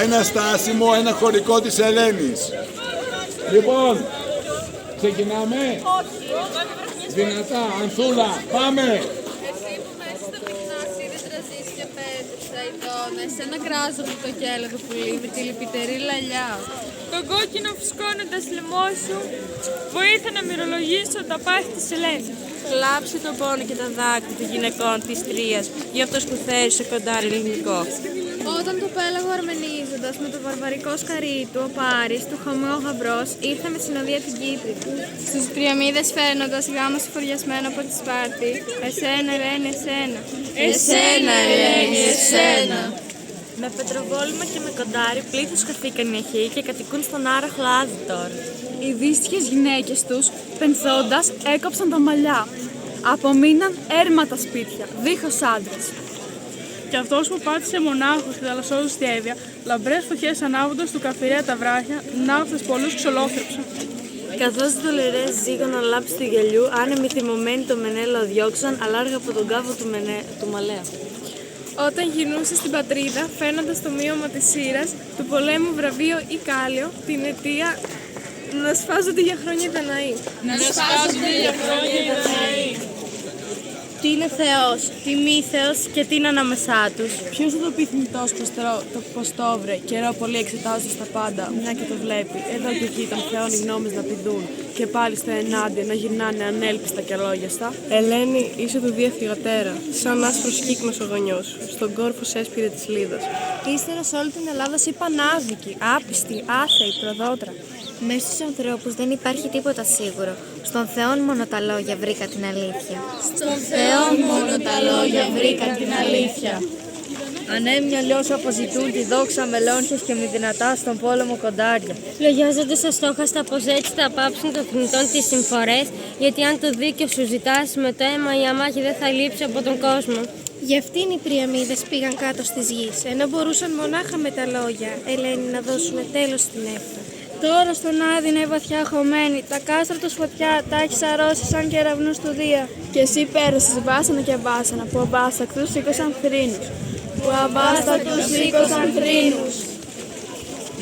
Ένα στάσιμο, ένα χωρικό της Ελένης. Λοιπόν, ξεκινάμε. Δυνατά, Ανθούλα, πάμε. Εσύ που μέσα στο γυμνάσιο είδες ραζίς και πέτρες, σαϊτώνες, ένα κράζο με το κέλαδο πουλί, με τη λυπητερή λαλιά. Τον κόκκινο φουσκώνοντας λαιμό σου, βοήθα να μυρολογήσω τα πάθη της Ελένης. Κλάψε τον πόνο και τα δάκρυα των γυναικών της Τρίας για αυτός που θέλει σε κοντάρι ελληνικό. Όταν το πέλαγο αρμενίζοντας με το βαρβαρικό σκαρί του, ο Πάρης, του χαμό ο γαμπρός, ήρθε με συνοδεία την Κύπρη. Στους Πριαμίδες φέρνοντας γάμο συφοριασμένο από τη Σπάρτη. Εσένα, Ελένη, εσένα. Εσένα, Ελένη, εσένα. Με πετροβόλημα και με κοντάρι πλήθος χαθήκαν οι αχαίοι και κατοικούν στον άραχλο Άδητορ. Οι δύστιχες γυναίκες τους, πενθώντας, έκοψαν τα μαλλιά. Απομείναν έρματα σπίτια, δίχως άντρες. Και αυτός που πάτησε μονάχος και θαλασσόδους στη Εύβοια, λαμπρές φωτιές ανάβοντας του καφηρέα τα βράχια, ναύτες πολλούς ξολόθρεψαν. Καθώς οι δολερές ζήγωναν λάψη του γυαλιού, άνεμοι θυμωμένοι το Μενέλαο διώξαν, αλάργα από τον κάβο του Μαλέα. Όταν γυρνούσε στην πατρίδα, φέρνοντας το μείωμα της σύρας, του πολέμου βραβείο ή κάλιο, την αιτία να σφάζονται για χρόνια οι Δαναοί. Τι είναι Θεός, τι μη Θεός και τι είναι ανάμεσά τους. Ποιος θα το πει θνητός πως το βρε, καιρό πολύ εξετάζοντας τα πάντα, μια και το βλέπει. Εδώ και εκεί των θεών οι γνώμες να πηδούν και πάλι στο ενάντια να γυρνάνε ανέλπιστα και αλόγιαστα. Ελένη, είσαι του Δία θυγατέρα, σαν άσπρος κύκνος ο γονιός σου. Στον κόρφο σε έσπηρε της Λίδας. Ύστερα σε όλη την Ελλάδα σε είπαν άδικοι, άπιστοι, άθεοι, προδότρα. Μέσα στους ανθρώπους δεν υπάρχει τίποτα σίγουρο. Στον Θεόν μόνο τα λόγια βρήκα την αλήθεια. Στον Θεό μόνο τα λόγια βρήκα την αλήθεια. Ανέμια όσο αποζητούν τη δόξα μελώνχες και μη δυνατά στον πόλεμο κοντάρια. Λογιάζονται αστόχαστα πως έτσι θα πάψουν των θνητών τις συμφορές, γιατί αν το δίκαιο σου ζητάς με το αίμα η αμάχη δεν θα λείψει από τον κόσμο. Γι' αυτήν οι Πριαμίδες πήγαν κάτω στις γης, ενώ μπορούσαν μονάχα με τα λόγια, Ελένη, να δώσουν τέλος στην έφτα. Τώρα στον Άδη είναι βαθιά χωμένη, τα κάστρα τους φωτιά τα έχεις αρρώσει σαν κεραυνούς του Δία. Και εσύ πέρασες βάσανα και βάσανα, που αμπάστακτους σήκωσαν θρήνους. Που αμπάστακτους σήκωσαν θρήνους.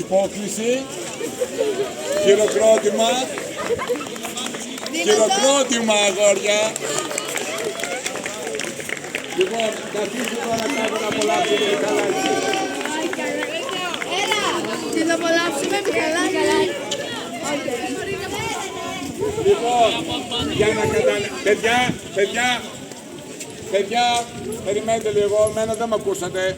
Υπόκληση. Χειροκρότημα. Χειροκρότημα, αγόρια. Λοιπόν, καθίστε τώρα κάτω να απολαύσετε καλά εσείς. Τι θα απολαύσουμε, καλά. Λοιπόν, για να καταλάβετε. Παιδιά, περιμένετε λίγο, εμένα δεν με ακούσατε.